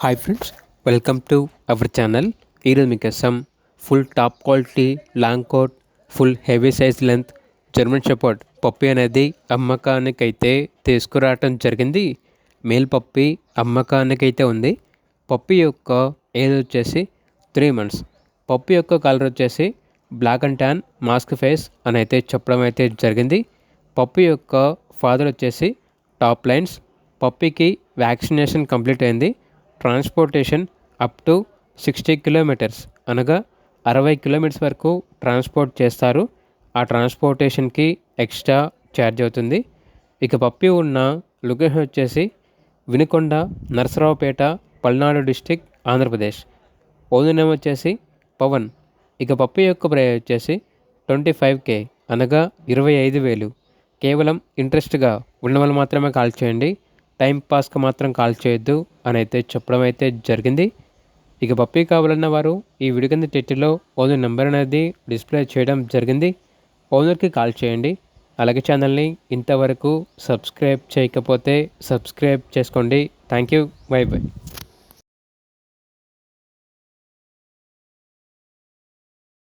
Hi friends, welcome to our channel. ఈరోజు మీకోసం full top quality long coat, full heavy size length German shepherd puppy అనేది అమ్మకానికైతే తీసుకురావటం జరిగింది. మేల్ పప్పి అమ్మకానికైతే ఉంది. పప్పి యొక్క ఏజ్ వచ్చేసి 3 months. పప్పి యొక్క కలర్ వచ్చేసి black and tan mask face అని అయితే చెప్పడం అయితే జరిగింది. పప్పి యొక్క ఫాదర్ వచ్చేసి టాప్ లైన్స్. పప్పికి వ్యాక్సినేషన్ కంప్లీట్ అయింది. ట్రాన్స్పోర్టేషన్ అప్ టు 60 కిలోమీటర్స్ అనగా 60 కిలోమీటర్స్ వరకు ట్రాన్స్పోర్ట్ చేస్తారు. ఆ ట్రాన్స్పోర్టేషన్కి ఎక్స్ట్రా ఛార్జ్ అవుతుంది. ఇక పప్పి ఉన్న లొకేషన్ వచ్చేసి Vinukonda, Narasaraopet, Palnadu district, Andhra Pradesh. Owner name వచ్చేసి పవన్. ఇక పప్పి యొక్క ప్రైస్ వచ్చేసి 25K అనగా 25,000. కేవలం ఇంట్రెస్ట్గా ఉన్న వాళ్ళు మాత్రమే కాల్ చేయండి, టైం పాస్కి మాత్రం కాల్ చేయొద్దు అని అయితే చెప్పడం అయితే జరిగింది. ఇక పప్పీ కావాలన్న వారు ఈ వీడియో కింద టైటిల్లో ఓనర్ నెంబర్ అనేది డిస్ప్లే చేయడం జరిగింది. ఓనర్కి కాల్ చేయండి. అలాగే ఛానల్ని ఇంతవరకు సబ్స్క్రైబ్ చేయకపోతే సబ్స్క్రైబ్ చేసుకోండి. Thank you. By by.